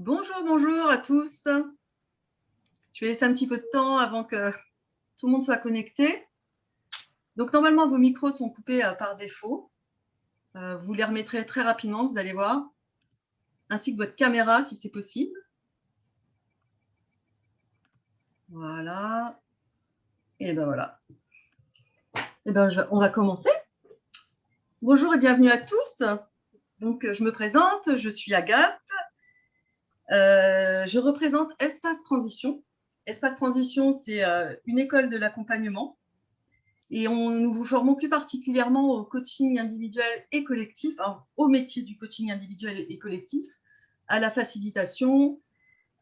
Bonjour, bonjour à tous. Je vais laisser un petit peu de temps avant que tout le monde soit connecté. Donc normalement, vos micros sont coupés par défaut. Vous les remettrez très rapidement, vous allez voir, ainsi que votre caméra si c'est possible. Voilà. Et ben voilà. Et ben on va commencer. Bonjour et bienvenue à tous. Donc je me présente, je suis Agathe. Je représente Espace Transition. Espace Transition, c'est une école de l'accompagnement. Et nous vous formons plus particulièrement au coaching individuel et collectif, hein, au métier du coaching individuel et collectif, à la facilitation,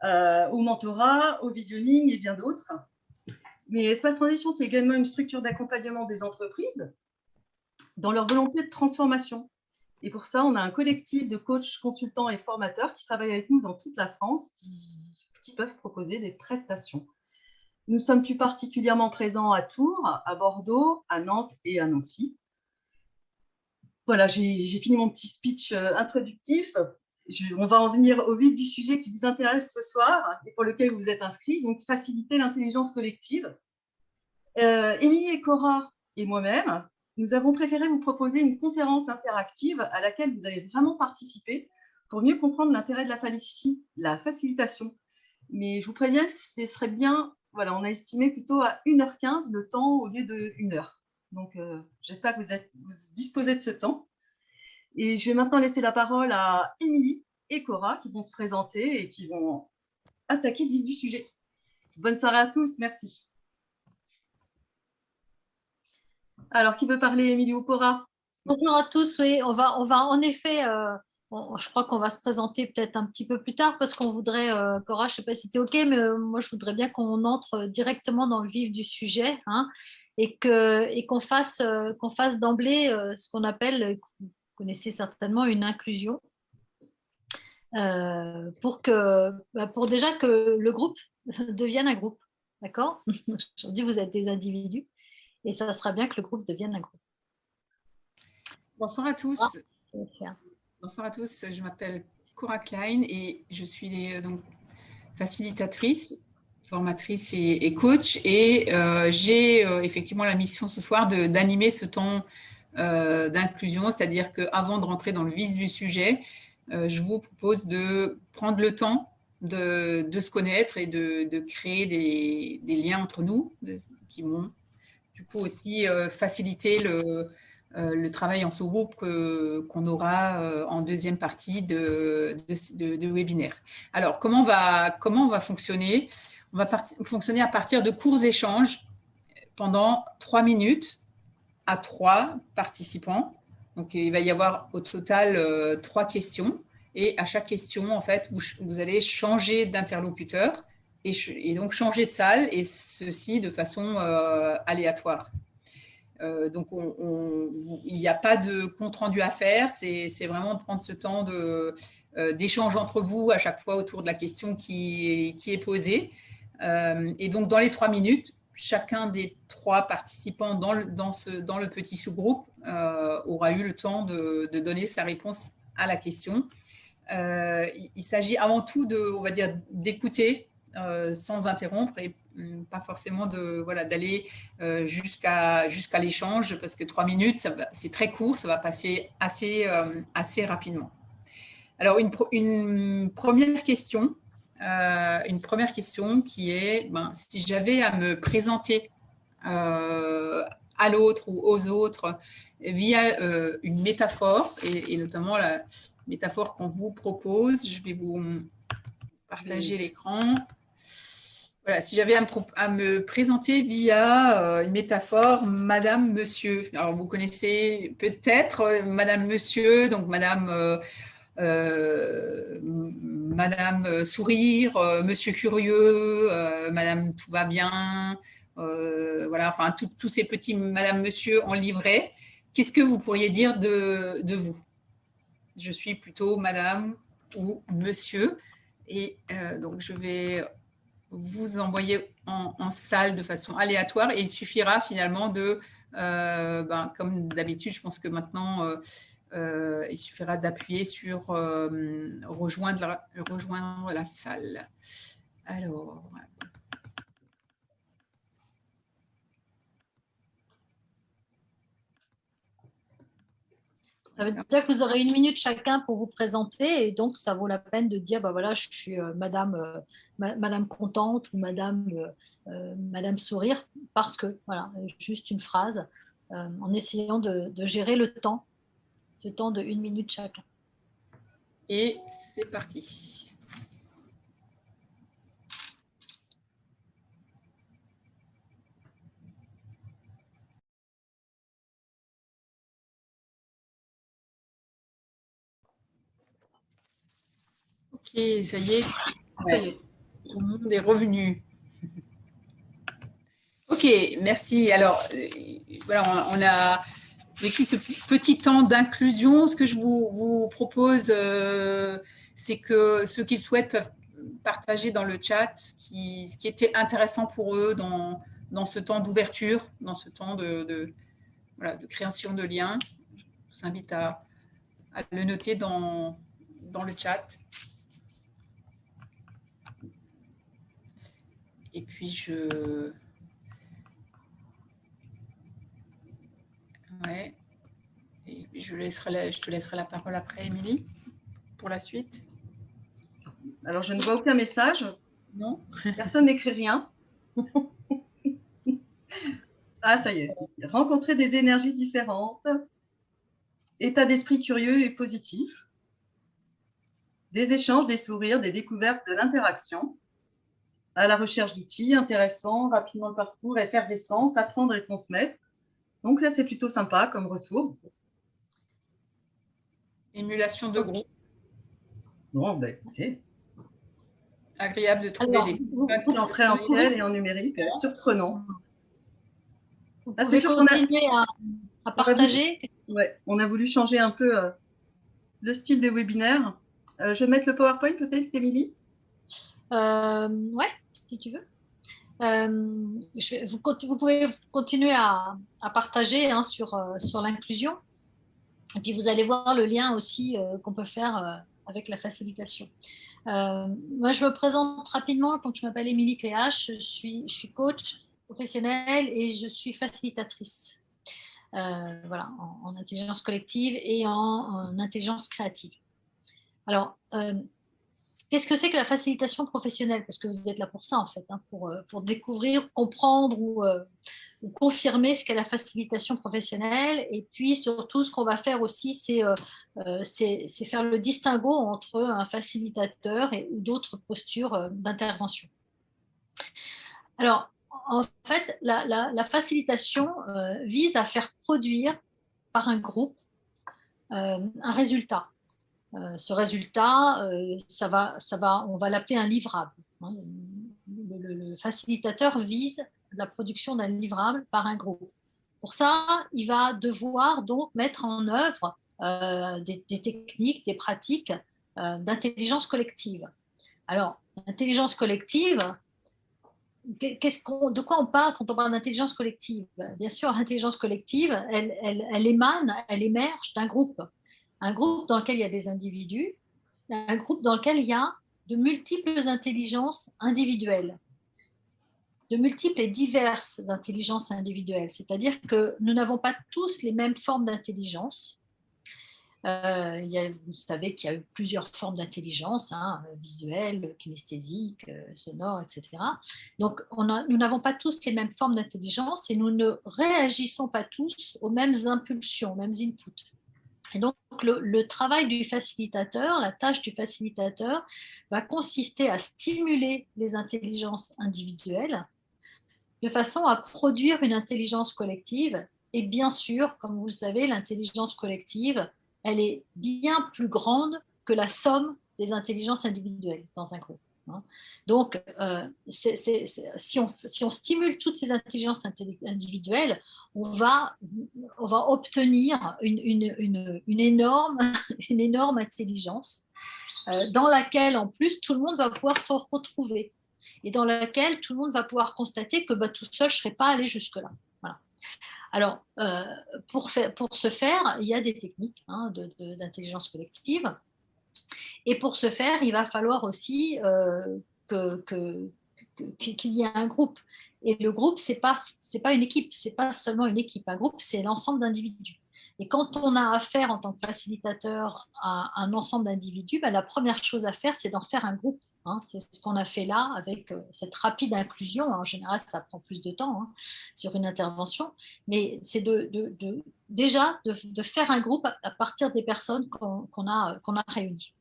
au mentorat, au visioning et bien d'autres. Mais Espace Transition, c'est également une structure d'accompagnement des entreprises dans leur volonté de transformation. Et pour ça, on a un collectif de coachs, consultants et formateurs qui travaillent avec nous dans toute la France, qui peuvent proposer des prestations. Nous sommes plus particulièrement présents à Tours, à Bordeaux, à Nantes et à Nancy. Voilà, j'ai fini mon petit speech introductif. On va en venir au vif du sujet qui vous intéresse ce soir et pour lequel vous êtes inscrits, donc faciliter l'intelligence collective. Émilie et Cora et moi-même, nous avons préféré vous proposer une conférence interactive à laquelle vous allez vraiment participer pour mieux comprendre l'intérêt de la facilitation. Mais je vous préviens, ce serait bien, voilà, on a estimé plutôt à 1h15 le temps au lieu de 1 heure. Donc, j'espère que vous disposez de ce temps. Et je vais maintenant laisser la parole à Émilie et Cora qui vont se présenter et qui vont attaquer le vif du sujet. Bonne soirée à tous, merci. Alors, qui veut parler, Émilie ou Cora? Bonjour à tous, oui, on va en effet, je crois qu'on va se présenter peut-être un petit peu plus tard parce qu'on voudrait, Cora, je ne sais pas si tu es OK, mais moi je voudrais bien qu'on entre directement dans le vif du sujet, hein, et qu'on fasse d'emblée ce qu'on appelle, vous connaissez certainement, une inclusion, pour déjà que le groupe devienne un groupe, d'accord? Aujourd'hui, vous êtes des individus et ça sera bien que le groupe devienne un groupe. Bonsoir à tous. Ah, bonsoir à tous. Je m'appelle Cora Klein et je suis donc facilitatrice, formatrice et coach. Et j'ai effectivement la mission ce soir d'animer ce temps d'inclusion, c'est-à-dire qu'avant de rentrer dans le vif du sujet, je vous propose de prendre le temps de se connaître et de créer des liens entre nous qui vont du coup aussi faciliter le travail en sous-groupe qu'on aura en deuxième partie de webinaire. Alors, comment on va fonctionner? On va fonctionner à partir de courts échanges pendant 3 minutes à 3 participants. Donc, il va y avoir au total 3 questions. Et à chaque question, en fait, vous allez changer d'interlocuteur et donc changer de salle, et ceci de façon aléatoire. Donc, il n'y a pas de compte-rendu à faire, c'est vraiment de prendre ce temps d'échange entre vous à chaque fois autour de la question qui est posée. Et donc, dans les 3 minutes, chacun des 3 participants dans le petit sous-groupe aura eu le temps de donner sa réponse à la question. Il s'agit avant tout on va dire, d'écouter sans interrompre et pas forcément d'aller jusqu'à l'échange, parce que 3 minutes, c'est très court, ça va passer assez rapidement. Alors, une première question qui est, si j'avais à me présenter à l'autre ou aux autres via une métaphore, et notamment la métaphore qu'on vous propose, je vais vous partager l'écran. Voilà, si j'avais à me présenter via une métaphore, Madame, Monsieur. Alors, vous connaissez peut-être Madame, Monsieur, donc Madame Sourire, Monsieur Curieux, Madame Tout va bien, voilà, enfin, tous ces petits Madame, Monsieur en livret. Qu'est-ce que vous pourriez dire de vous? Je suis plutôt Madame ou Monsieur. Et donc, je vais vous envoyer en salle de façon aléatoire, et il suffira finalement comme d'habitude, je pense que maintenant il suffira d'appuyer sur rejoindre la salle. Alors, ça veut dire que vous aurez 1 minute chacun pour vous présenter et donc ça vaut la peine de dire, bah voilà, je suis Madame Contente ou Madame Sourire, parce que, voilà, juste une phrase, en essayant de gérer le temps, ce temps de 1 minute chacun. Et c'est parti. Ok, ça y est. Ça y est. Tout le monde est revenu. Ok, merci. Alors, voilà, on a vécu ce petit temps d'inclusion. Ce que je vous propose, c'est que ceux qui le souhaitent peuvent partager dans le chat ce qui était intéressant pour eux dans ce temps d'ouverture, dans ce temps de création de liens. Je vous invite à le noter dans le chat. Et puis, ouais. Et je te laisserai la parole après, Émilie, pour la suite. Alors, je ne vois aucun message. Non. Personne n'écrit rien. Ah, ça y est. Rencontrer des énergies différentes. État d'esprit curieux et positif. Des échanges, des sourires, des découvertes, de l'interaction. À la recherche d'outils intéressants, rapidement le parcours, effervescence, apprendre et transmettre. Donc là, c'est plutôt sympa comme retour. Émulation de groupe. Bon, ben écoutez. Agréable de trouver des en présentiel et en numérique, surprenant. Vous pouvez continuer à partager. Ouais, on a voulu changer un peu le style des webinaires. Je vais mettre le PowerPoint peut-être, Émilie? Ouais, si tu veux. Vous pouvez continuer à partager sur l'inclusion. Et puis, vous allez voir le lien aussi qu'on peut faire avec la facilitation. Moi, je me présente rapidement. Donc, je m'appelle Émilie Cléache. Je suis coach professionnelle et je suis facilitatrice. Voilà, en intelligence collective et en intelligence créative. Alors, qu'est-ce que c'est que la facilitation professionnelle? Parce que vous êtes là pour ça, en fait, hein, pour découvrir, comprendre ou confirmer ce qu'est la facilitation professionnelle. Et puis, surtout, ce qu'on va faire aussi, c'est faire le distinguo entre un facilitateur ou d'autres postures d'intervention. Alors, en fait, la facilitation vise à faire produire par un groupe un résultat. Ce résultat, on va l'appeler un livrable. Le facilitateur vise la production d'un livrable par un groupe. Pour ça, il va devoir donc mettre en œuvre des techniques, des pratiques d'intelligence collective. Alors, l'intelligence collective, de quoi on parle quand on parle d'intelligence collective? Bien sûr, l'intelligence collective, elle émane, elle émerge d'un groupe. Un groupe dans lequel il y a des individus, un groupe dans lequel il y a de multiples intelligences individuelles, de multiples et diverses intelligences individuelles. C'est-à-dire que nous n'avons pas tous les mêmes formes d'intelligence. Vous savez qu'il y a eu plusieurs formes d'intelligence, hein, visuelle, kinesthésique, sonore, etc. Donc, nous n'avons pas tous les mêmes formes d'intelligence et nous ne réagissons pas tous aux mêmes impulsions, aux mêmes inputs. Et donc, le travail du facilitateur, la tâche du facilitateur va consister à stimuler les intelligences individuelles de façon à produire une intelligence collective. Et bien sûr, comme vous le savez, l'intelligence collective, elle est bien plus grande que la somme des intelligences individuelles dans un groupe. Donc, si on stimule toutes ces intelligences individuelles, on va obtenir une énorme intelligence dans laquelle, en plus, tout le monde va pouvoir se retrouver et dans laquelle tout le monde va pouvoir constater que tout seul, je ne serais pas allé jusque-là. Voilà. Alors, pour ce faire, il y a des techniques d'intelligence collective. Et pour ce faire, il va falloir aussi qu'il y ait un groupe. Et le groupe, c'est pas une équipe, c'est pas seulement une équipe. Un groupe, c'est l'ensemble d'individus. Et quand on a affaire en tant que facilitateur à un ensemble d'individus, la première chose à faire, c'est d'en faire un groupe. C'est ce qu'on a fait là avec cette rapide inclusion. En général, ça prend plus de temps sur une intervention, mais c'est déjà de faire un groupe à partir des personnes qu'on a réunies.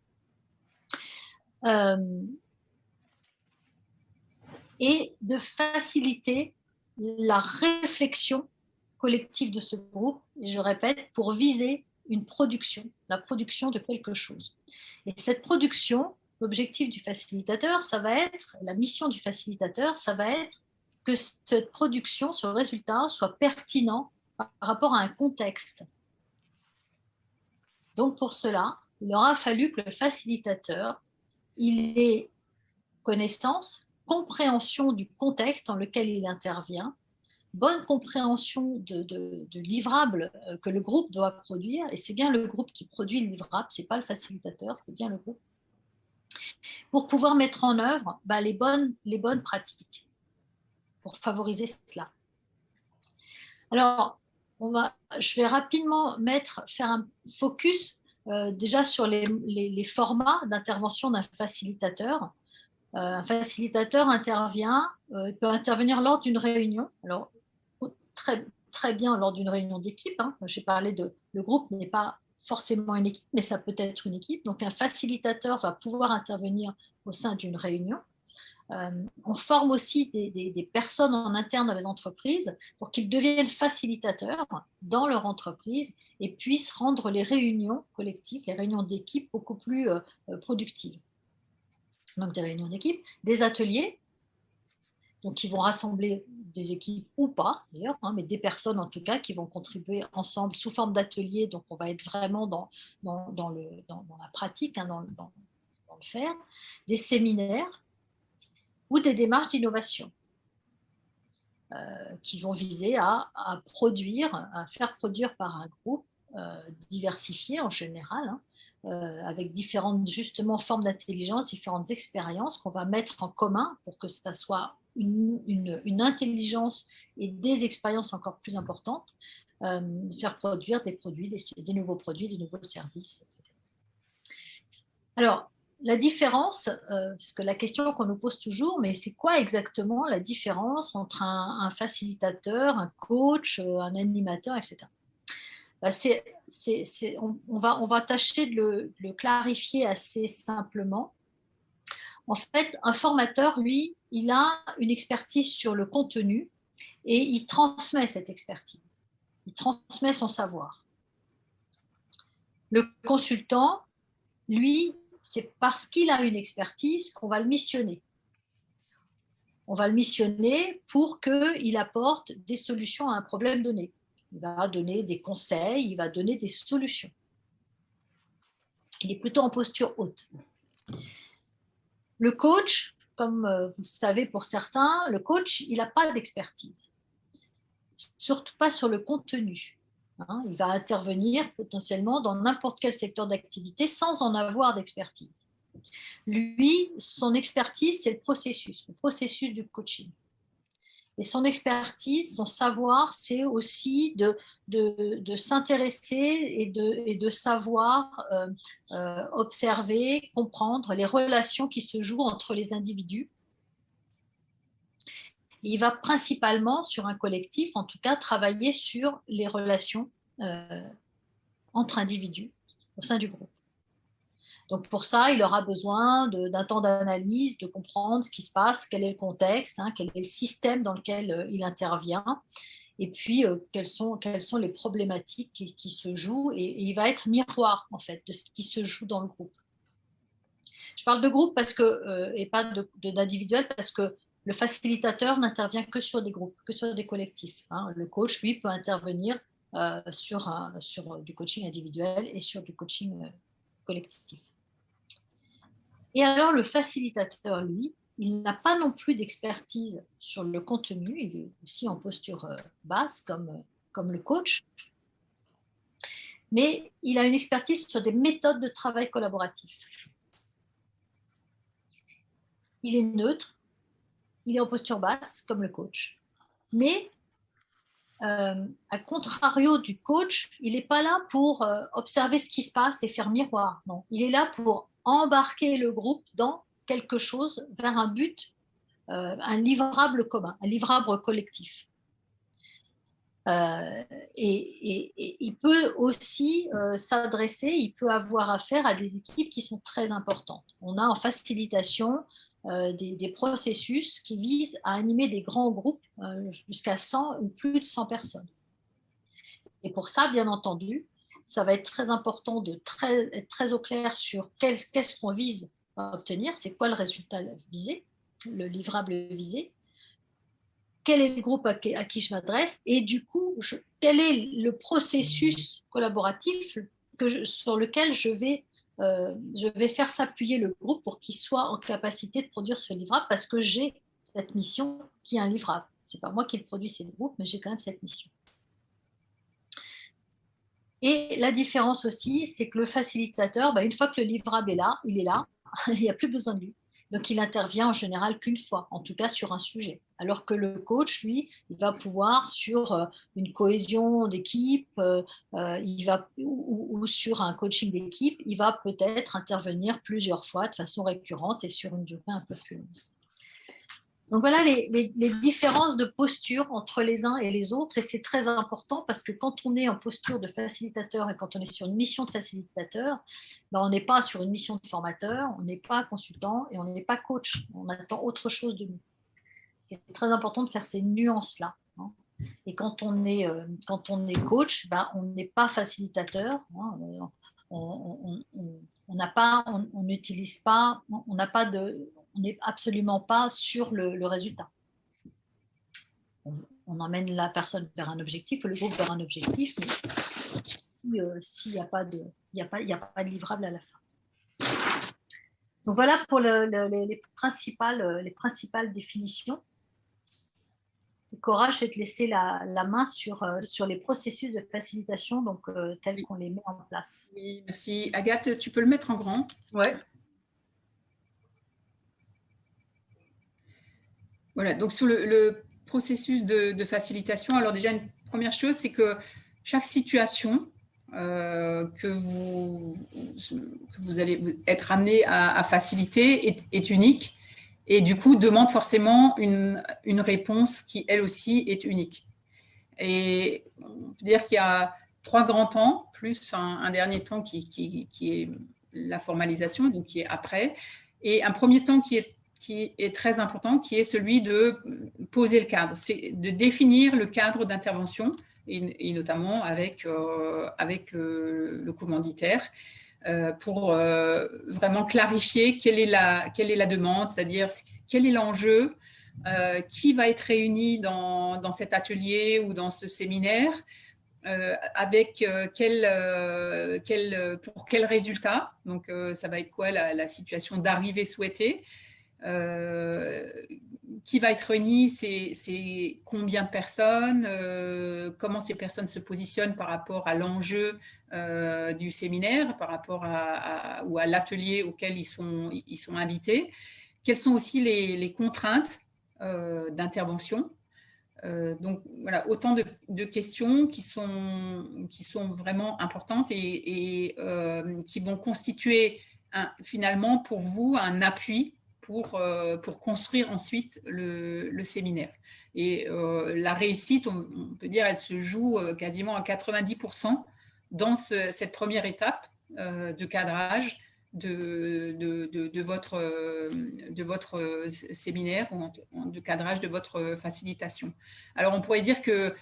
Et de faciliter la réflexion collective de ce groupe, et je répète, pour viser une production, la production de quelque chose. Et cette production, l'objectif du facilitateur, ça va être, la mission du facilitateur, ça va être que cette production, ce résultat, soit pertinent par rapport à un contexte. Donc pour cela, il aura fallu que le facilitateur, il ait connaissance, compréhension du contexte dans lequel il intervient, bonne compréhension de livrables que le groupe doit produire, et c'est bien le groupe qui produit le livrable, ce n'est pas le facilitateur, c'est bien le groupe, pour pouvoir mettre en œuvre les bonnes pratiques, pour favoriser cela. Alors, je vais rapidement faire un focus déjà sur les formats d'intervention d'un facilitateur. Un facilitateur il peut intervenir lors d'une réunion. Alors, très bien lors d'une réunion d'équipe. J'ai parlé le groupe n'est pas forcément une équipe, mais ça peut être une équipe. Donc, un facilitateur va pouvoir intervenir au sein d'une réunion. On forme aussi des personnes en interne dans les entreprises pour qu'ils deviennent facilitateurs dans leur entreprise et puissent rendre les réunions collectives, les réunions d'équipe beaucoup plus productives. Donc des réunions d'équipe, des ateliers, donc qui vont rassembler des équipes ou pas d'ailleurs, mais des personnes en tout cas qui vont contribuer ensemble sous forme d'ateliers. Donc on va être vraiment dans la pratique, dans le faire, des séminaires ou des démarches d'innovation qui vont viser à faire produire par un groupe diversifié en général, avec différentes justement formes d'intelligence, différentes expériences qu'on va mettre en commun pour que ça soit une intelligence et des expériences encore plus importantes, faire produire des produits, des nouveaux produits, des nouveaux services, etc. Alors, la différence, parce que la question qu'on nous pose toujours, mais c'est quoi exactement la différence entre un facilitateur, un coach, un animateur, etc. On va tâcher de le clarifier assez simplement. En fait, un formateur, lui, il a une expertise sur le contenu et il transmet cette expertise. Il transmet son savoir. Le consultant, lui, c'est parce qu'il a une expertise qu'on va le missionner. On va le missionner pour qu'il apporte des solutions à un problème donné. Il va donner des conseils, il va donner des solutions. Il est plutôt en posture haute. Le coach, comme vous le savez pour certains, le coach, il n'a pas d'expertise. Surtout pas sur le contenu. Il va intervenir potentiellement dans n'importe quel secteur d'activité sans en avoir d'expertise. Lui, son expertise, c'est le processus du coaching. Et son expertise, son savoir, c'est aussi de s'intéresser et de savoir observer, comprendre les relations qui se jouent entre les individus. Et il va principalement, sur un collectif, en tout cas, travailler sur les relations entre individus au sein du groupe. Donc pour ça, il aura besoin d'un temps d'analyse, de comprendre ce qui se passe, quel est le contexte, quel est le système dans lequel il intervient, et puis quelles sont les problématiques qui se jouent, et il va être miroir en fait de ce qui se joue dans le groupe. Je parle de groupe et pas d'individuel parce que le facilitateur n'intervient que sur des groupes, que sur des collectifs. Le coach, lui, peut intervenir sur du coaching individuel et sur du coaching collectif. Et alors, le facilitateur, lui, il n'a pas non plus d'expertise sur le contenu, il est aussi en posture basse comme le coach, mais il a une expertise sur des méthodes de travail collaboratif. Il est neutre, il est en posture basse comme le coach, mais à contrario du coach, il n'est pas là pour observer ce qui se passe et faire miroir. Non, il est là pour embarquer le groupe dans quelque chose vers un but, un livrable commun, un livrable collectif. Et il peut aussi s'adresser, il peut avoir affaire à des équipes qui sont très importantes. On a en facilitation des processus qui visent à animer des grands groupes jusqu'à 100 ou plus de 100 personnes. Et pour ça, bien entendu, ça va être très important être très au clair sur qu'est-ce qu'on vise à obtenir, c'est quoi le résultat visé, le livrable visé, quel est le groupe à qui je m'adresse et du coup, quel est le processus collaboratif sur lequel je vais faire s'appuyer le groupe pour qu'il soit en capacité de produire ce livrable parce que j'ai cette mission qui est un livrable. Ce n'est pas moi qui le produis, c'est le groupe, mais j'ai quand même cette mission. Et la différence aussi, c'est que le facilitateur, une fois que le livrable est là, il n'y a plus besoin de lui. Donc, il intervient en général qu'une fois, en tout cas sur un sujet. Alors que le coach, lui, il va pouvoir sur une cohésion d'équipe ou sur un coaching d'équipe, il va peut-être intervenir plusieurs fois de façon récurrente et sur une durée un peu plus longue. Donc voilà les différences de posture entre les uns et les autres et c'est très important parce que quand on est en posture de facilitateur et quand on est sur une mission de facilitateur, on n'est pas sur une mission de formateur, on n'est pas consultant et on n'est pas coach, on attend autre chose de nous. C'est très important de faire ces nuances-là. Hein. Et quand on est coach, on n'est pas facilitateur, hein, on n'utilise pas, on n'est absolument pas sur le résultat. On emmène la personne vers un objectif, le groupe vers un objectif, mais s'il n'y a pas de livrable à la fin. Donc voilà pour les principales définitions. Cora, je vais te laisser la main sur les processus de facilitation tels qu'on les met en place. Oui, merci. Agathe, tu peux le mettre en grand? Ouais. Voilà, donc sur le processus de facilitation, alors déjà une première chose, c'est que chaque situation que vous allez être amené à faciliter est unique et du coup demande forcément une réponse qui elle aussi est unique. Et on peut dire qu'il y a 3 grands temps, plus un dernier temps qui est la formalisation, donc qui est après, et un premier temps qui est très important, qui est celui de poser le cadre, c'est de définir le cadre d'intervention, et notamment avec le commanditaire, pour vraiment clarifier quelle est la demande, c'est-à-dire quel est l'enjeu, qui va être réuni dans cet atelier ou dans ce séminaire, avec pour quel résultat, donc ça va être quoi la situation d'arrivée souhaitée, qui va être réuni, c'est combien de personnes, comment ces personnes se positionnent par rapport à l'enjeu du séminaire, par rapport ou à l'atelier auquel ils sont invités, quelles sont aussi les contraintes d'intervention. Donc voilà, autant de questions qui sont vraiment importantes et qui vont constituer finalement pour vous un appui pour construire ensuite le séminaire. Et la réussite, on peut dire, elle se joue quasiment à 90% dans cette première étape de cadrage de votre séminaire ou de cadrage de votre facilitation. Alors, on pourrait dire que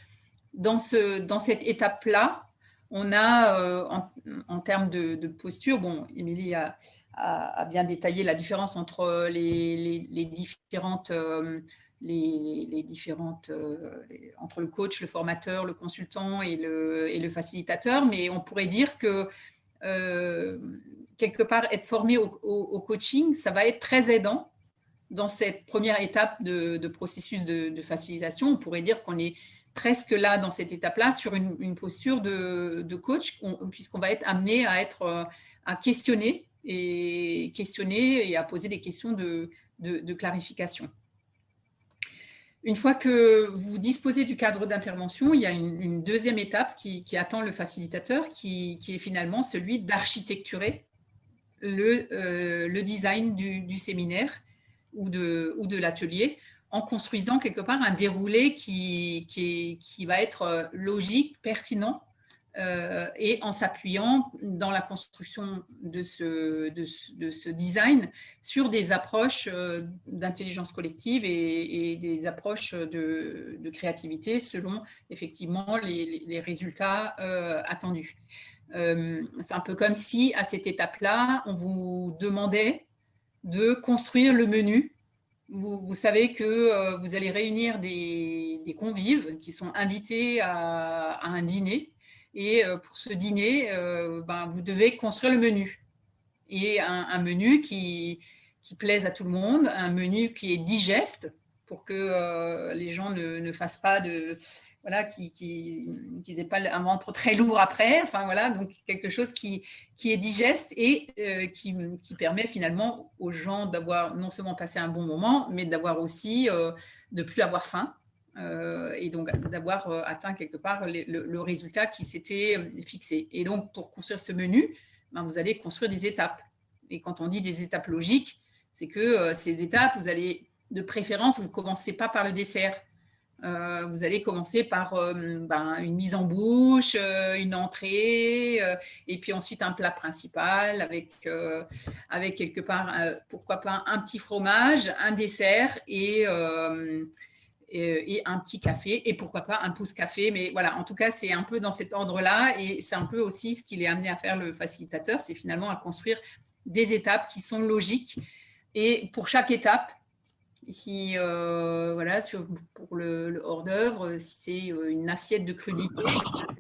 dans cette étape-là, on a, en termes de posture, bon, Émilie a bien détaillé la différence entre les différentes entre le coach, le formateur, le consultant et le facilitateur, mais on pourrait dire que quelque part être formé au coaching, ça va être très aidant dans cette première étape de processus de facilitation, on pourrait dire qu'on est presque là, dans cette étape-là, sur une posture de coach, puisqu'on va être amené à questionner et à poser des questions de clarification. Une fois que vous disposez du cadre d'intervention, il y a une deuxième étape qui attend le facilitateur, qui est finalement celui d'architecturer le design du séminaire ou de l'atelier, en construisant quelque part un déroulé qui va être logique, pertinent, et en s'appuyant dans la construction de ce design sur des approches d'intelligence collective et des approches de créativité selon effectivement les résultats attendus. C'est un peu comme si à cette étape-là, on vous demandait de construire le menu. Vous savez que vous allez réunir des convives qui sont invités à un dîner. Et pour ce dîner, vous devez construire le menu. Et un menu qui plaise à tout le monde, un menu qui est digeste pour que les gens ne fassent pas qu'ils n'aient pas un ventre très lourd après. Enfin, voilà, donc quelque chose qui est digeste et qui permet finalement aux gens d'avoir non seulement passé un bon moment, mais d'avoir aussi de plus avoir faim. Et donc d'avoir atteint quelque part le résultat qui s'était fixé. Et donc, pour construire ce menu, vous allez construire des étapes. Et quand on dit des étapes logiques, c'est que ces étapes, vous allez, de préférence, vous ne commencez pas par le dessert. Vous allez commencer par une mise en bouche, une entrée, et puis ensuite un plat principal avec quelque part, pourquoi pas, un petit fromage, un dessert et un petit café, et pourquoi pas un pouce café. Mais voilà, en tout cas, c'est un peu dans cet ordre-là, et c'est un peu aussi ce qu'il est amené à faire le facilitateur, c'est finalement à construire des étapes qui sont logiques. Et pour chaque étape, si pour le hors-d'œuvre, si c'est une assiette de crudité,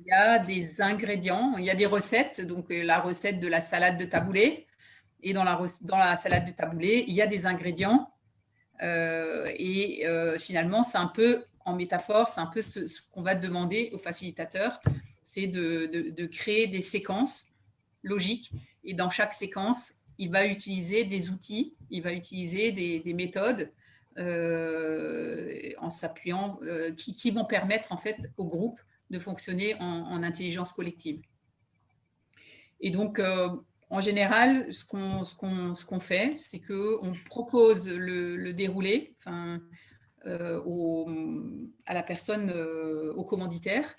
il y a des ingrédients, il y a des recettes, donc la recette de la salade de taboulé, et dans la salade de taboulé, il y a des ingrédients. Finalement, c'est un peu, en métaphore, c'est un peu ce qu'on va demander au facilitateur, c'est de créer des séquences logiques. Et dans chaque séquence, il va utiliser des outils, il va utiliser des méthodes en s'appuyant, qui vont permettre en fait au groupe de fonctionner en intelligence collective. Et donc, en général, ce qu'on fait, c'est qu'on propose le déroulé à la personne, au commanditaire.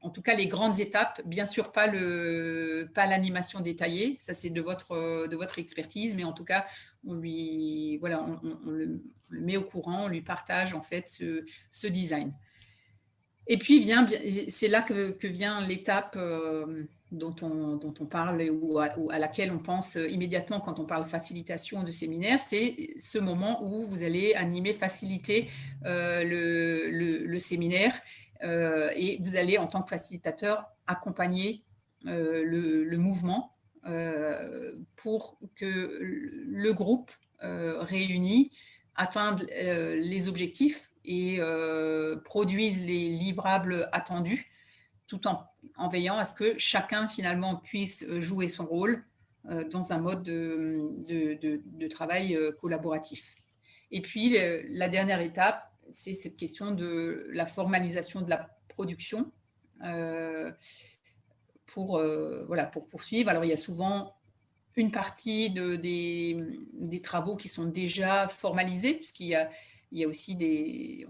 En tout cas, les grandes étapes, bien sûr, pas l'animation détaillée, ça c'est de votre expertise, mais en tout cas, on le met au courant, on lui partage en fait ce design. Et puis, c'est là que vient l'étape dont on parle ou à laquelle on pense immédiatement quand on parle facilitation de séminaire, c'est ce moment où vous allez animer, faciliter le séminaire et vous allez, en tant que facilitateur, accompagner le mouvement pour que le groupe réuni atteigne les objectifs et produisent les livrables attendus, tout en veillant à ce que chacun finalement puisse jouer son rôle dans un mode de travail collaboratif. Et puis la dernière étape, c'est cette question de la formalisation de la production pour poursuivre. Alors il y a souvent une partie des travaux qui sont déjà formalisés, puisqu'il y a aussi des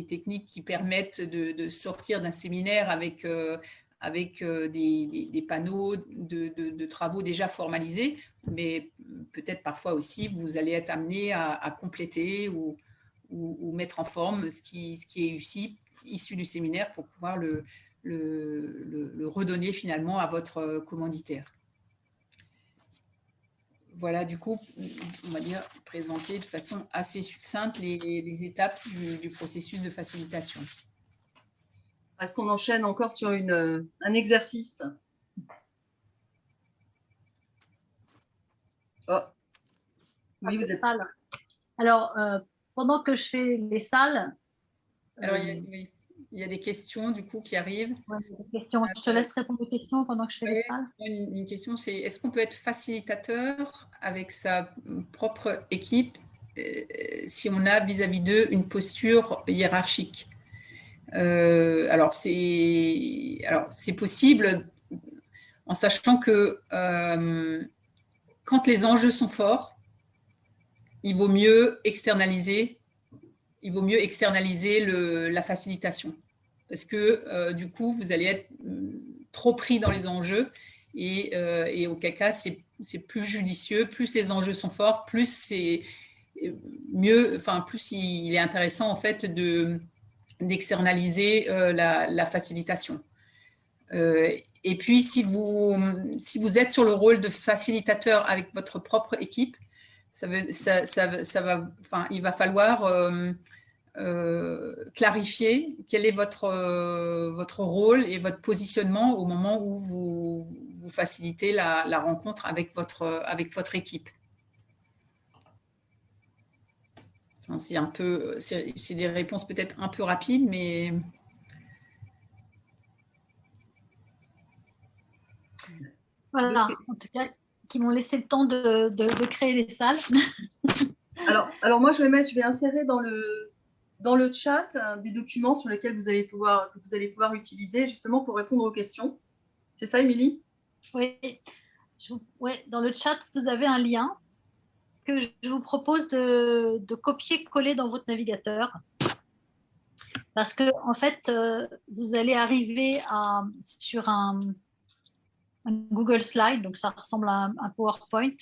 techniques qui permettent de sortir d'un séminaire avec des panneaux de travaux déjà formalisés, mais peut-être parfois aussi vous allez être amené à compléter ou mettre en forme ce qui est issu du séminaire pour pouvoir le redonner finalement à votre commanditaire. Voilà, du coup, on va dire présenter de façon assez succincte les étapes du processus de facilitation. Est-ce qu'on enchaîne encore sur un exercice? Oh. Oui, vous êtes. Salles. Alors, pendant que je fais les salles. Alors, il y a des questions du coup qui arrivent. Ouais, des questions. Je te laisse répondre aux questions pendant que je fais les salles. Une question, c'est est-ce qu'on peut être facilitateur avec sa propre équipe si on a vis-à-vis d'eux une posture hiérarchique? Alors, c'est possible en sachant que quand les enjeux sont forts, il vaut mieux externaliser la facilitation. Parce que du coup, vous allez être trop pris dans les enjeux et auquel cas, c'est plus judicieux. Plus les enjeux sont forts, plus c'est mieux, enfin, plus il est intéressant en fait d'externaliser la facilitation. Et puis, si vous êtes sur le rôle de facilitateur avec votre propre équipe, il va falloir clarifier quel est votre rôle et votre positionnement au moment où vous facilitez la rencontre avec votre équipe. Enfin, c'est des réponses peut-être un peu rapides, mais... Voilà, en tout cas, qui m'ont laissé le temps de créer les salles. Alors moi, je vais insérer dans le chat des documents sur lesquels vous allez pouvoir utiliser justement pour répondre aux questions. C'est ça, Émilie? Oui. Dans le chat, vous avez un lien que je vous propose de copier-coller dans votre navigateur. Parce que, en fait, vous allez arriver sur un Google Slide, donc ça ressemble à un PowerPoint.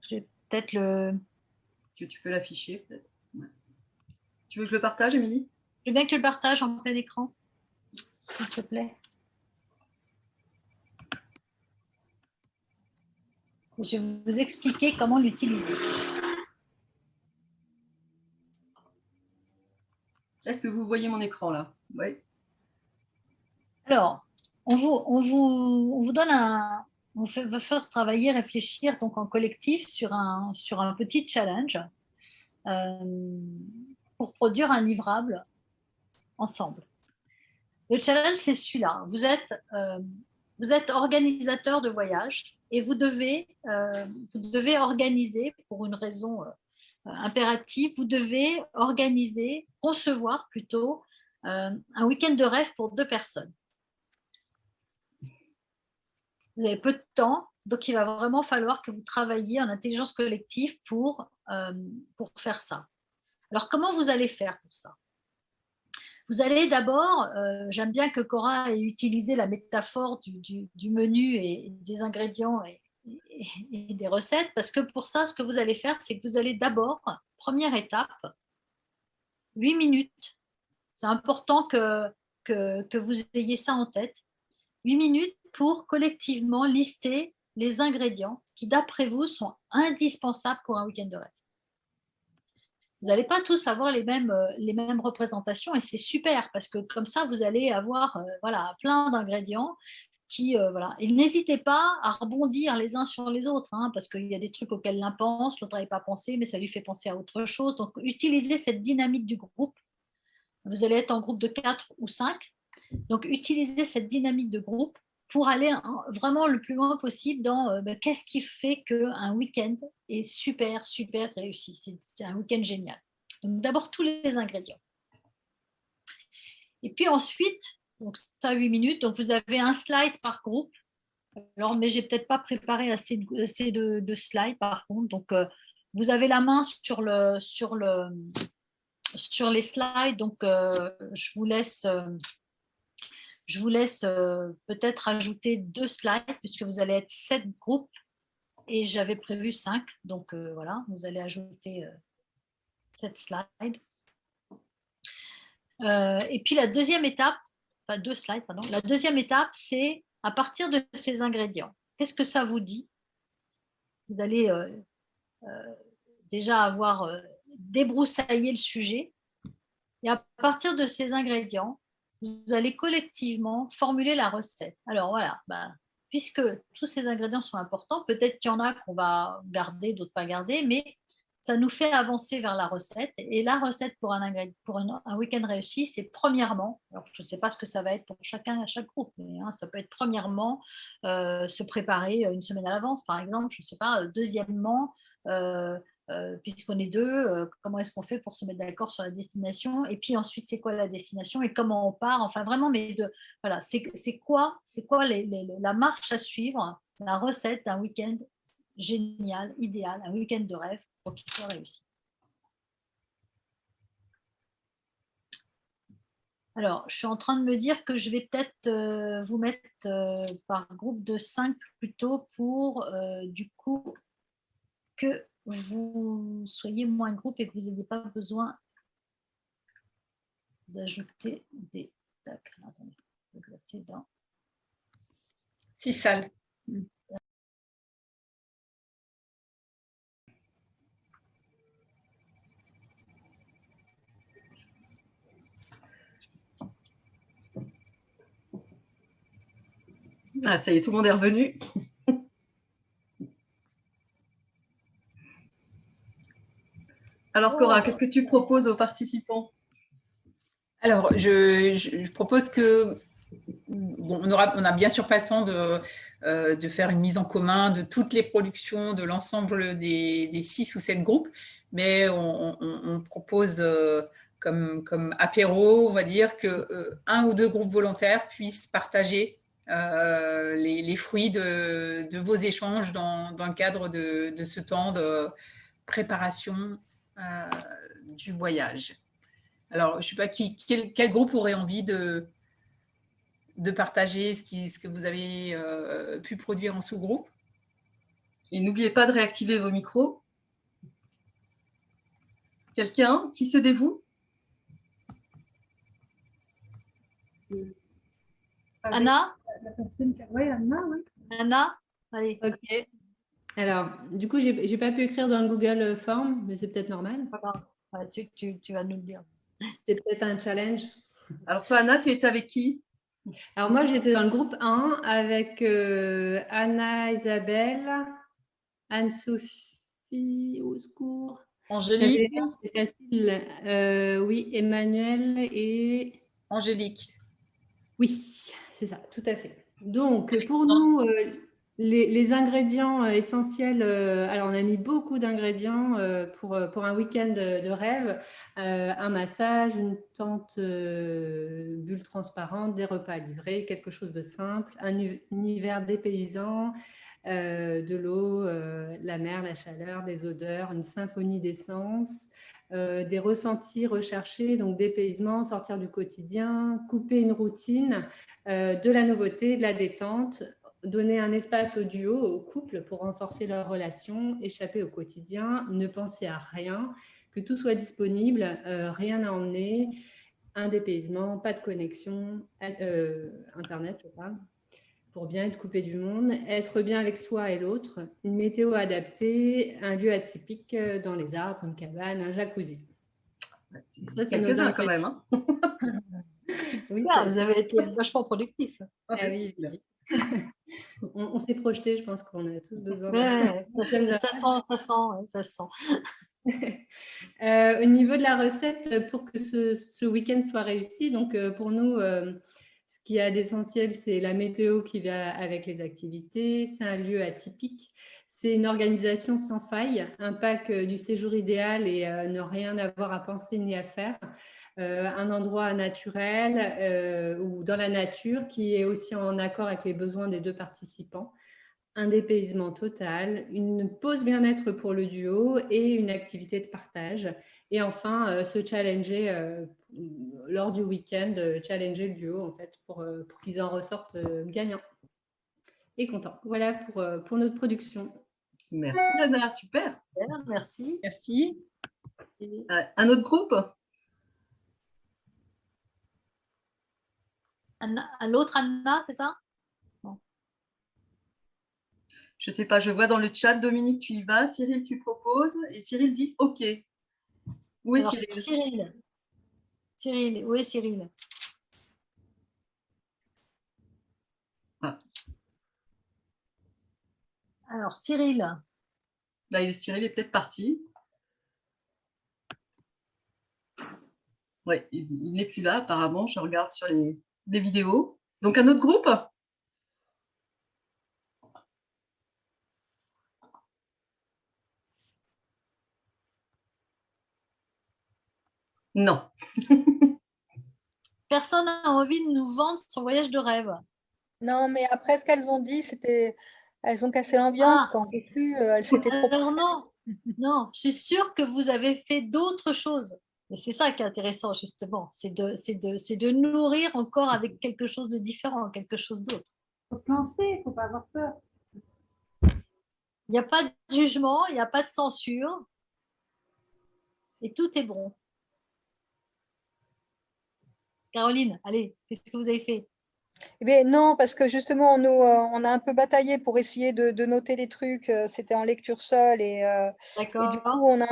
Je vais peut-être Tu peux l'afficher, peut-être. Ouais. Tu veux que je le partage, Émilie? Je veux bien que tu le partages en plein écran, s'il te plaît. Je vais vous expliquer comment l'utiliser. Est-ce que vous voyez mon écran là? Oui. Alors, on vous donne on va faire travailler, réfléchir donc en collectif sur un petit challenge pour produire un livrable ensemble. Le challenge, c'est celui-là. Vous êtes organisateur de voyage et vous devez organiser, pour une raison impérative, vous devez concevoir plutôt, un week-end de rêve pour 2 personnes. Vous avez peu de temps, donc il va vraiment falloir que vous travailliez en intelligence collective pour faire ça. Alors, comment vous allez faire pour ça? Vous allez d'abord, j'aime bien que Cora ait utilisé la métaphore du menu et des ingrédients et des recettes, parce que pour ça, ce que vous allez faire, c'est que vous allez d'abord, première étape, 8 minutes. C'est important que vous ayez ça en tête. 8 minutes pour collectivement lister les ingrédients qui, d'après vous, sont indispensables pour un week-end de rêve. Vous n'allez pas tous avoir les mêmes représentations et c'est super parce que comme ça, vous allez avoir plein d'ingrédients voilà. Et n'hésitez pas à rebondir les uns sur les autres parce qu'il y a des trucs auxquels l'un pense, l'autre n'avait pas pensé, mais ça lui fait penser à autre chose. Donc, utilisez cette dynamique du groupe. Vous allez être en groupe de 4 ou 5. Donc, utilisez cette dynamique de groupe pour aller vraiment le plus loin possible dans qu'est-ce qui fait qu'un week-end est super, super réussi. C'est un week-end génial. Donc, d'abord, tous les ingrédients. Et puis ensuite, donc ça 8 minutes, donc vous avez un slide par groupe. Alors, mais j'ai peut-être pas préparé assez de slides par contre. Donc, vous avez la main sur les slides. Donc, je vous laisse peut-être ajouter 2 slides puisque vous allez être 7 groupes et j'avais prévu 5. Donc, voilà, vous allez ajouter 7 slides. Et puis, la deuxième étape, enfin 2 slides, pardon. La deuxième étape, c'est à partir de ces ingrédients. Qu'est-ce que ça vous dit? Vous allez déjà avoir débroussaillé le sujet. Et à partir de ces ingrédients, vous allez collectivement formuler la recette. Alors voilà, puisque tous ces ingrédients sont importants, peut-être qu'il y en a qu'on va garder, d'autres pas garder, mais ça nous fait avancer vers la recette. Et la recette pour un week-end réussi, c'est premièrement, alors je ne sais pas ce que ça va être pour chacun à chaque groupe, mais ça peut être premièrement se préparer une semaine à l'avance, par exemple, je ne sais pas. Deuxièmement, puisqu'on est deux, comment est-ce qu'on fait pour se mettre d'accord sur la destination? Et puis ensuite, c'est quoi la destination et comment on part? Enfin, vraiment, voilà, c'est quoi la marche à suivre, la recette d'un week-end génial, idéal, un week-end de rêve pour qu'il soit réussi. Alors, je suis en train de me dire que je vais peut-être vous mettre par groupe de 5 plutôt pour, du coup, que vous soyez moins groupe et que vous n'ayez pas besoin d'ajouter des... Attendez, je vais placer dans... 6 salles. Ah, ça y est, tout le monde est revenu. Alors, Cora, qu'est-ce que tu proposes aux participants? Alors, je propose que, bon, on n'a bien sûr pas le temps de faire une mise en commun de toutes les productions de l'ensemble des 6 ou 7 groupes, mais on propose comme apéro, on va dire, que un ou deux groupes volontaires puissent partager les fruits de vos échanges dans le cadre de ce temps de préparation du voyage. Alors, je ne sais pas quel groupe aurait envie de partager ce que vous avez pu produire en sous-groupe. Et n'oubliez pas de réactiver vos micros. Quelqu'un qui se dévoue? Anna? La personne qui... Oui, Anna, oui. Anna? Allez. Ok. Alors, du coup, je n'ai pas pu écrire dans le Google Form, mais c'est peut-être normal. Voilà. Tu vas nous le dire. C'était peut-être un challenge. Alors, toi, Anna, tu étais avec qui? Alors, moi, j'étais dans le groupe 1 avec Anna, Isabelle, Anne-Sophie, au secours. Angélique. C'est facile. Oui, Emmanuel et... Angélique. Oui, c'est ça, tout à fait. Donc, pour nous, les ingrédients essentiels, alors on a mis beaucoup d'ingrédients pour un week-end de rêve, un massage, une tente bulle transparente, des repas livrés, quelque chose de simple, un univers dépaysant, de l'eau, la mer, la chaleur, des odeurs, une symphonie d'essence, des ressentis recherchés, donc dépaysement, sortir du quotidien, couper une routine, de la nouveauté, de la détente, donner un espace au duo, au couple pour renforcer leur relation, échapper au quotidien, ne penser à rien, que tout soit disponible, rien à emmener, un dépaysement, pas de connexion, Internet, je parle, pour bien être coupé du monde, être bien avec soi et l'autre, une météo adaptée, un lieu atypique dans les arbres, une cabane, un jacuzzi. Ça, c'est quelques-uns quand même. Hein. Oui, vous avez été vachement productifs. Ah oui, oui. On s'est projeté, je pense qu'on a tous besoin. Ça sent. Au niveau de la recette, pour que ce week-end soit réussi, donc pour nous, ce qui est d'essentiel, c'est la météo qui va avec les activités, c'est un lieu atypique, c'est une organisation sans faille, un pack du séjour idéal et ne rien avoir à penser ni à faire. Un endroit naturel ou dans la nature qui est aussi en accord avec les besoins des deux participants. Un dépaysement total, une pause bien-être pour le duo et une activité de partage. Et enfin, se challenger lors du week-end, challenger le duo en fait pour qu'ils en ressortent gagnants et contents. Voilà pour notre production. Merci Anna, super. Merci. Merci. Un autre groupe? L'autre Anna, c'est ça? Je ne sais pas, je vois dans le chat, Dominique, tu y vas, Cyril, tu proposes, et Cyril dit OK. Où est Cyril? Cyril, où est Cyril? Ah. Alors, Cyril. Là, Cyril est peut-être parti. Oui, il n'est plus là, apparemment. Je regarde sur les vidéos. Donc, un autre groupe? Non. Personne n'a envie de nous vendre son voyage de rêve. Non, mais après, ce qu'elles ont dit, c'était. Elles ont cassé l'ambiance, Ah. quand on peut plus. C'était trop. Alors non, non, je suis sûre que vous avez fait d'autres choses. Et c'est ça qui est intéressant, justement. C'est de nourrir encore avec quelque chose de différent, quelque chose d'autre. Il faut se lancer, il ne faut pas avoir peur. Il n'y a pas de jugement, il n'y a pas de censure. Et tout est bon. Caroline, allez, qu'est-ce que vous avez fait? Eh bien, non, parce que justement, nous, on a un peu bataillé pour essayer de noter les trucs. C'était en lecture seule et du coup, on a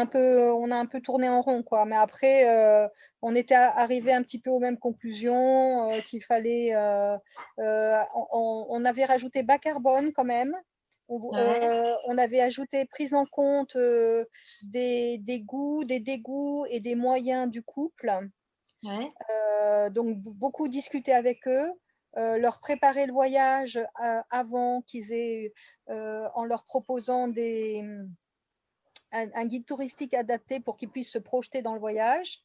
un peu tourné en rond, quoi. Mais après, on était arrivé un petit peu aux mêmes conclusions, qu'il fallait. On avait rajouté bas carbone quand même. On avait ajouté prise en compte des goûts, des dégoûts et des moyens du couple. Ouais. Donc, beaucoup discuter avec eux. Leur préparer le voyage avant qu'ils aient, en leur proposant un guide touristique adapté pour qu'ils puissent se projeter dans le voyage.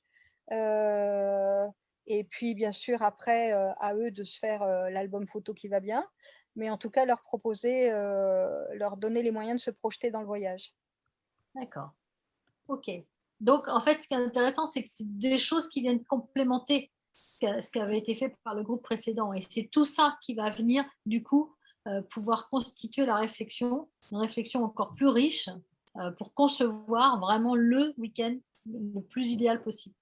Et puis, bien sûr, après, à eux de se faire l'album photo qui va bien. Mais en tout cas, leur proposer, leur donner les moyens de se projeter dans le voyage. D'accord. OK. Donc, en fait, ce qui est intéressant, c'est que c'est des choses qui viennent complémenter ce qui avait été fait par le groupe précédent. Et c'est tout ça qui va venir, du coup, pouvoir constituer la réflexion, une réflexion encore plus riche pour concevoir vraiment le week-end le plus idéal possible.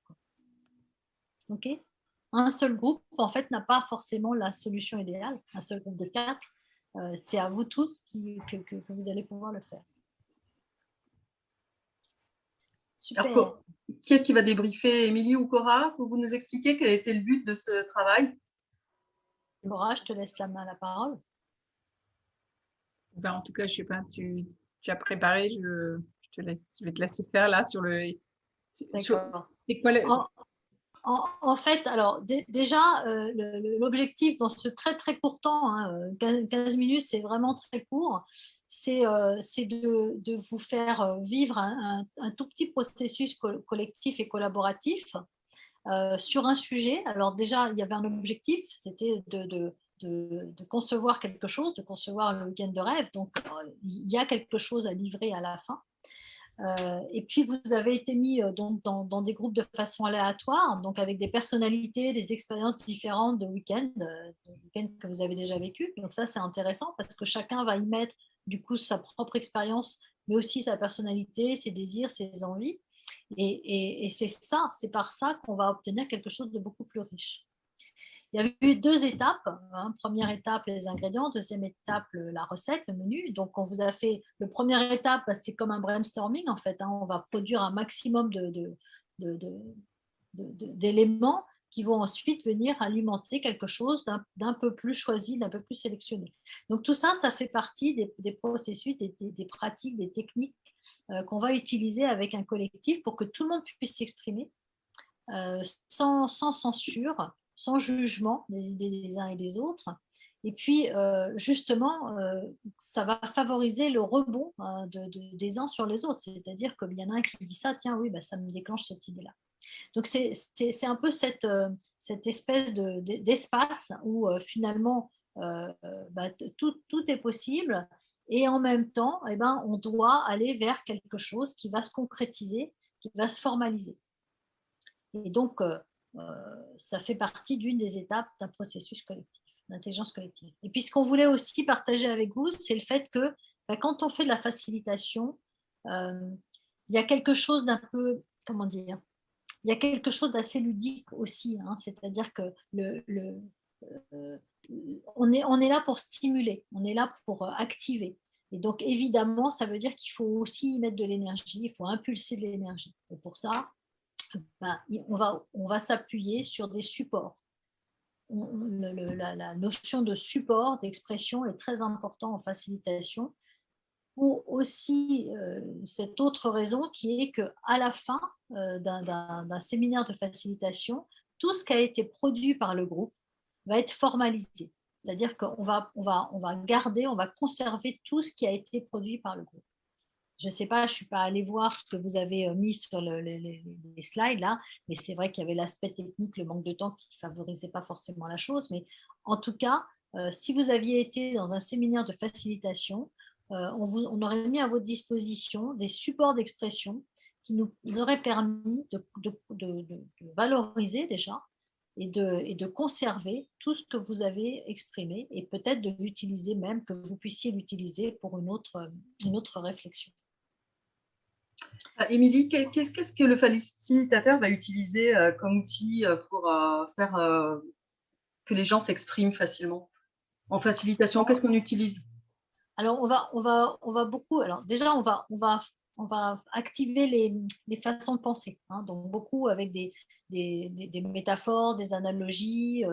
OK ? Un seul groupe, en fait, n'a pas forcément la solution idéale. Un seul groupe de 4, c'est à vous tous que vous allez pouvoir le faire. Super. Alors, qui est-ce qui va débriefer, Émilie ou Cora? Vous nous expliquer quel était le but de ce travail? Cora, je te laisse la parole. Ben, en tout cas, je sais pas, tu as préparé, je vais te laisser faire là sur le. D'accord. C'est quoi le. En fait, alors déjà, l'objectif dans ce très très court temps, 15 minutes, c'est vraiment très court, c'est de vous faire vivre un tout petit processus collectif et collaboratif sur un sujet. Alors déjà, il y avait un objectif, c'était de concevoir quelque chose, de concevoir le week-end de rêve. Donc, il y a quelque chose à livrer à la fin. Et puis, vous avez été mis donc, dans des groupes de façon aléatoire, donc avec des personnalités, des expériences différentes de week-end que vous avez déjà vécu. Donc ça, c'est intéressant parce que chacun va y mettre du coup sa propre expérience, mais aussi sa personnalité, ses désirs, ses envies. Et c'est par ça qu'on va obtenir quelque chose de beaucoup plus riche. Il y avait eu 2 étapes. Première étape, les ingrédients. Deuxième étape, la recette, le menu. Donc, on vous a fait le première étape, c'est comme un brainstorming en fait. On va produire un maximum d'éléments qui vont ensuite venir alimenter quelque chose d'un peu plus choisi, d'un peu plus sélectionné. Donc, tout ça, ça fait partie des processus, des pratiques, des techniques qu'on va utiliser avec un collectif pour que tout le monde puisse s'exprimer sans censure, sans jugement des uns et des autres. Et puis, justement, ça va favoriser le rebond des uns sur les autres. C'est-à-dire qu'il y en a un qui dit ça, tiens, oui, bah, ça me déclenche cette idée-là. Donc, c'est un peu cette espèce d'espace où finalement, bah, tout est possible. Et en même temps, eh ben, on doit aller vers quelque chose qui va se concrétiser, qui va se formaliser. Et donc, ça fait partie d'une des étapes d'un processus collectif, d'intelligence collective. Et puis, ce qu'on voulait aussi partager avec vous, c'est le fait que quand on fait de la facilitation, il y a quelque chose d'un peu, comment dire, il y a quelque chose d'assez ludique aussi, c'est-à-dire que on est là pour stimuler, on est là pour activer. Et donc, évidemment, ça veut dire qu'il faut aussi y mettre de l'énergie, il faut impulser de l'énergie. Et pour ça, on va s'appuyer sur des supports. La notion de support, d'expression est très importante en facilitation. pour aussi cette autre raison qui est qu'à la fin d'un séminaire de facilitation, tout ce qui a été produit par le groupe va être formalisé. C'est-à-dire qu'on va garder, on va conserver tout ce qui a été produit par le groupe. Je ne sais pas, je ne suis pas allée voir ce que vous avez mis sur les slides là, mais c'est vrai qu'il y avait l'aspect technique, le manque de temps qui ne favorisait pas forcément la chose. Mais en tout cas, si vous aviez été dans un séminaire de facilitation, on aurait mis à votre disposition des supports d'expression qui nous auraient permis de valoriser déjà et de conserver tout ce que vous avez exprimé et peut-être de l'utiliser même, que vous puissiez l'utiliser pour une autre réflexion. Émilie, qu'est-ce que le facilitateur va utiliser comme outil pour faire que les gens s'expriment facilement? En facilitation, qu'est-ce qu'on utilise? Alors, on va beaucoup. Alors, déjà, on va activer les façons de penser. Hein, donc, beaucoup avec des métaphores, des analogies,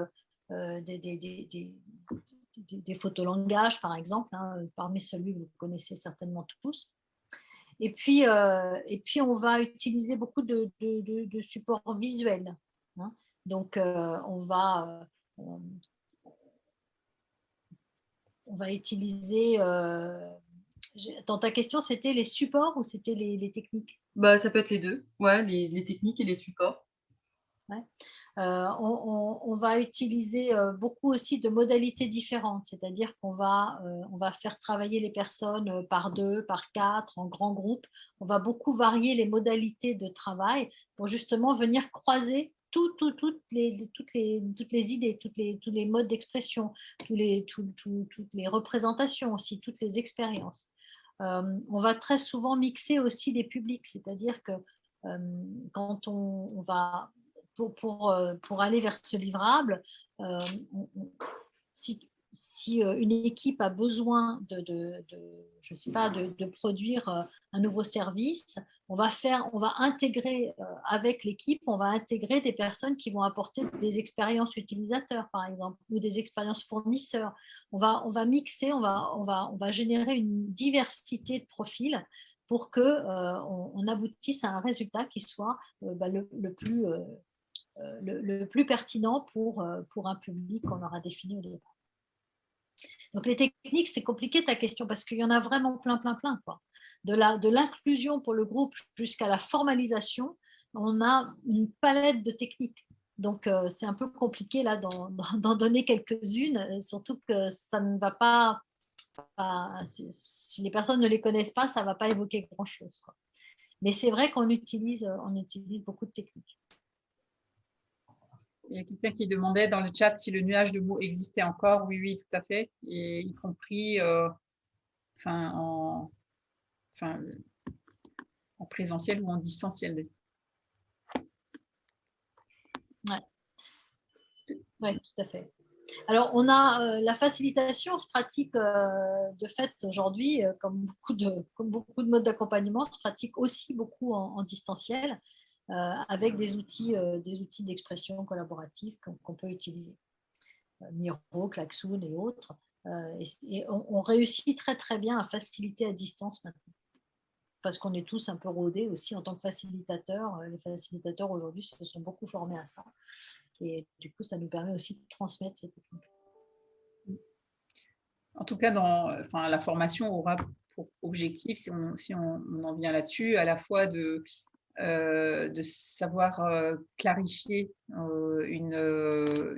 des photolangages, par exemple, hein, parmi celui que vous connaissez certainement tous. Et puis, on va utiliser beaucoup de supports visuels. Hein. Donc, on va utiliser… dans ta question, c'était les supports ou c'était les techniques? Ça peut être les deux, ouais, les techniques et les supports. Ouais. On va utiliser beaucoup aussi de modalités différentes, c'est-à-dire qu'on va faire travailler les personnes par 2, par 4, en grands groupes. On va beaucoup varier les modalités de travail pour justement venir croiser toutes les idées, tous les modes d'expression, toutes les représentations aussi, toutes les expériences. On va très souvent mixer aussi les publics, c'est-à-dire que quand on va… Pour aller vers ce livrable, si une équipe a besoin je sais pas, de produire un nouveau service, on va intégrer avec l'équipe, on va intégrer des personnes qui vont apporter des expériences utilisateurs, par exemple, ou des expériences fournisseurs. On va mixer, on va générer une diversité de profils pour qu'on aboutisse à un résultat qui soit le plus pertinent pour un public qu'on aura défini au départ. Donc, les techniques, c'est compliqué ta question parce qu'il y en a vraiment plein, quoi. De l'inclusion pour le groupe jusqu'à la formalisation, on a une palette de techniques. Donc, c'est un peu compliqué là d'en donner quelques-unes, surtout que ça ne va pas… si les personnes ne les connaissent pas, ça ne va pas évoquer grand-chose, quoi. Mais c'est vrai qu'on utilise beaucoup de techniques. Il y a quelqu'un qui demandait dans le chat si le nuage de mots existait encore. Oui, tout à fait. Et y compris en présentiel ou en distanciel. Oui, tout à fait. Alors, on a la facilitation se pratique de fait aujourd'hui, comme beaucoup de modes d'accompagnement, se pratique aussi beaucoup en distanciel. Avec des outils d'expression collaborative qu'on peut utiliser. Miro, Klaxoon et autres. Et on réussit très, très bien à faciliter à distance maintenant. Parce qu'on est tous un peu rodés aussi en tant que facilitateurs. Les facilitateurs aujourd'hui se sont beaucoup formés à ça. Et du coup, ça nous permet aussi de transmettre ces techniques. En tout cas, la formation aura pour objectif, si on en vient là-dessus, à la fois de savoir clarifier, de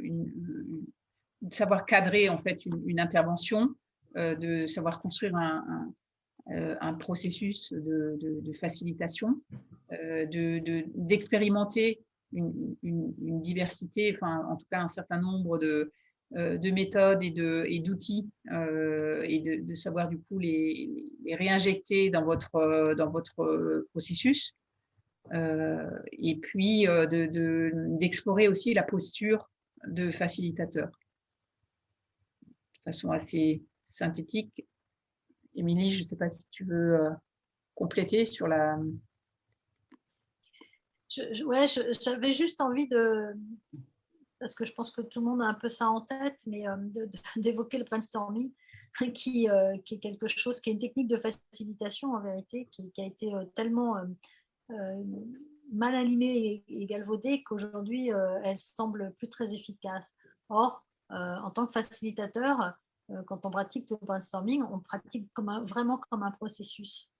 savoir cadrer en fait une intervention, de savoir construire un processus de facilitation, d'expérimenter une diversité, en tout cas un certain nombre de méthodes et d'outils, et de savoir du coup les réinjecter dans votre processus. Et puis d'explorer aussi la posture de facilitateur de façon assez synthétique. Émilie, je ne sais pas si tu veux compléter sur la… J'avais juste envie parce que je pense que tout le monde a un peu ça en tête, mais d'évoquer le brainstorming. qui est quelque chose, qui est une technique de facilitation en vérité, qui a été tellement mal animée et galvaudée qu'aujourd'hui, elle semble plus très efficace. Or, en tant que facilitateur, quand on pratique le brainstorming, on pratique vraiment comme un processus.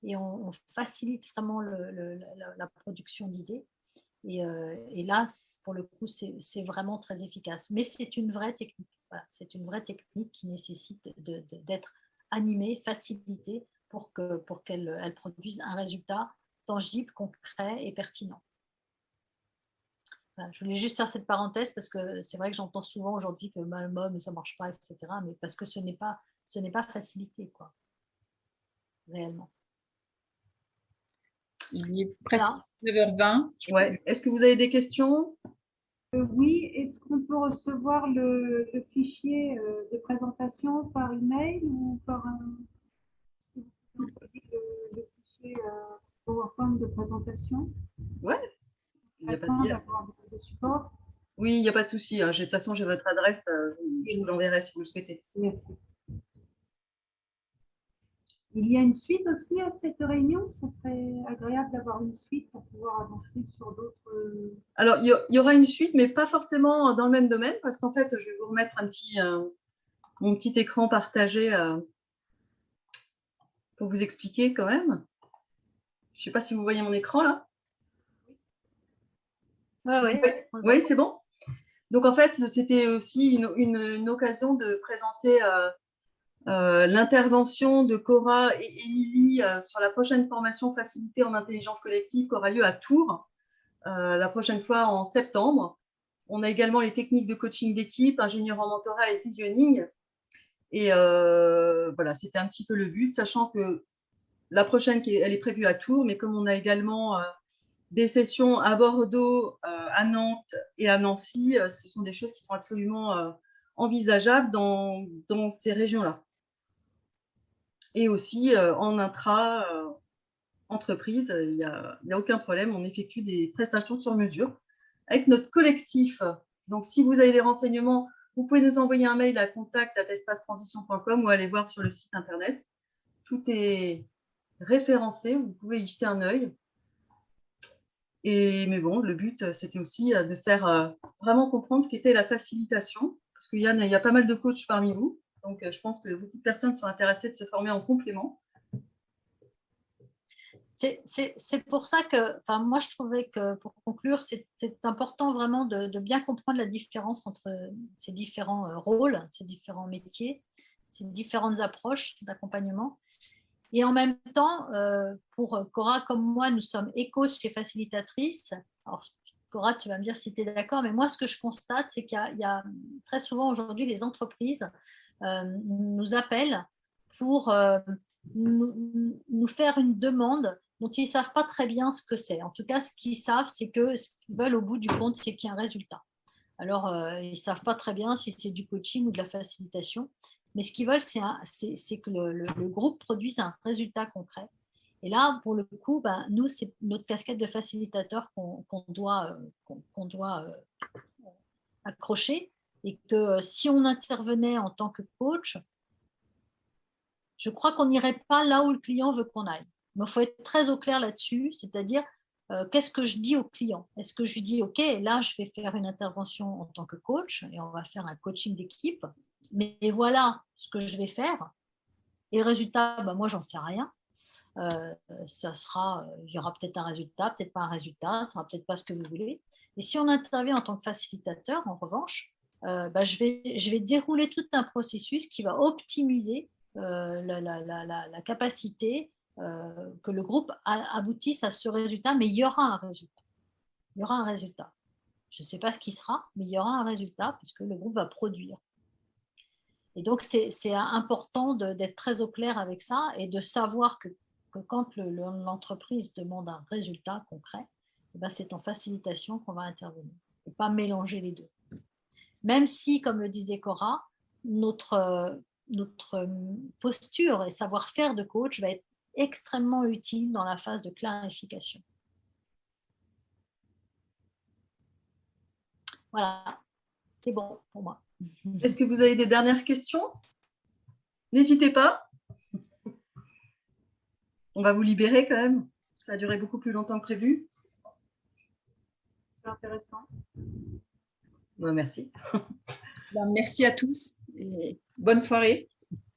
Et on facilite vraiment la production d'idées. Et là, pour le coup, c'est vraiment très efficace. Mais c'est une vraie technique. Voilà, c'est une vraie technique qui nécessite d'être animée, facilitée pour qu'elle produise un résultat tangible, concret et pertinent. Voilà, je voulais juste faire cette parenthèse parce que c'est vrai que j'entends souvent aujourd'hui que mais ça ne marche pas, etc. Mais parce que ce n'est pas facilité, quoi, réellement. Il est presque 9h20. Ouais. Est-ce que vous avez des questions? Oui, est-ce qu'on peut recevoir le fichier de présentation par email ou par le fichier PowerPoint de présentation? Ouais. Il y a pas de support. Oui, il n'y a pas de souci. De toute façon, j'ai votre adresse. Je vous l'enverrai si vous le souhaitez. Merci. Il y a une suite aussi à cette réunion. Ça serait agréable d'avoir une suite pour pouvoir avancer sur d'autres. Alors, il y aura une suite, mais pas forcément dans le même domaine, parce qu'en fait, je vais vous remettre mon petit écran partagé pour vous expliquer quand même. Je ne sais pas si vous voyez mon écran là. Oui, c'est bon. Donc, en fait, c'était aussi une occasion de présenter l'intervention de Cora et Émilie sur la prochaine formation facilitée en intelligence collective qui aura lieu à Tours la prochaine fois en septembre. On a également les techniques de coaching d'équipe, ingénieur en mentorat et visioning. Et voilà, c'était un petit peu le but, sachant que la prochaine, elle est prévue à Tours, mais comme on a également des sessions à Bordeaux, à Nantes et à Nancy, ce sont des choses qui sont absolument envisageables dans ces régions-là. Et aussi en intra-entreprise, il n'y a aucun problème, on effectue des prestations sur mesure avec notre collectif. Donc, si vous avez des renseignements, vous pouvez nous envoyer un mail à contact@espacetransition.com ou aller voir sur le site internet. Tout est référencé, vous pouvez y jeter un œil. Mais bon, le but, c'était aussi de faire vraiment comprendre ce qu'était la facilitation, parce qu'il y a pas mal de coachs parmi vous. Donc, je pense que beaucoup de personnes sont intéressées de se former en complément. C'est pour ça que, moi, je trouvais que, pour conclure, c'est important vraiment de bien comprendre la différence entre ces différents rôles, ces différents métiers, ces différentes approches d'accompagnement. Et en même temps, pour Cora comme moi, nous sommes et coach et facilitatrices. Alors, Cora, tu vas me dire si tu es d'accord, mais moi, ce que je constate, c'est qu'il y a très souvent aujourd'hui, les entreprises nous appellent pour nous faire une demande dont ils ne savent pas très bien ce que c'est. En tout cas, ce qu'ils savent, c'est que ce qu'ils veulent au bout du compte, c'est qu'il y ait un résultat. Alors, ils ne savent pas très bien si c'est du coaching ou de la facilitation, mais ce qu'ils veulent, c'est que le groupe produise un résultat concret. Et là, pour le coup, nous, c'est notre casquette de facilitateur qu'on doit accrocher, et que si on intervenait en tant que coach, je crois qu'on n'irait pas là où le client veut qu'on aille. Mais il faut être très au clair là-dessus, c'est-à-dire qu'est-ce que je dis au client? Est-ce que je lui dis, OK, là, je vais faire une intervention en tant que coach et on va faire un coaching d'équipe, mais voilà ce que je vais faire. Et le résultat, moi, j'en sais rien. Ça sera, il y aura peut-être un résultat, peut-être pas un résultat, ça sera peut-être pas ce que vous voulez. Et si on intervient en tant que facilitateur, en revanche, je vais dérouler tout un processus qui va optimiser la capacité que le groupe aboutisse à ce résultat, mais il y aura un résultat. Il y aura un résultat. Je ne sais pas ce qui sera, mais il y aura un résultat puisque le groupe va produire. Et donc, c'est important d'être très au clair avec ça et de savoir que quand l'entreprise demande un résultat concret, c'est en facilitation qu'on va intervenir et pas mélanger les deux. Même si, comme le disait Cora, notre posture et savoir-faire de coach va être extrêmement utile dans la phase de clarification. Voilà, c'est bon pour moi. Est-ce que vous avez des dernières questions? n'hésitez pas. On va vous libérer quand même. Ça a duré beaucoup plus longtemps que prévu. C'est intéressant. Ouais, merci. Merci à tous et bonne soirée.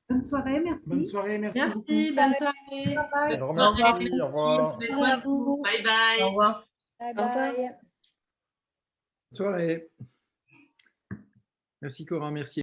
Bonne soirée, merci. Bonne soirée, merci. Merci, beaucoup. bonne soirée. Bye bye. Au revoir. Bye bye. Au revoir. Bye Au revoir. bye. Bonne soirée. Merci Corinne, merci.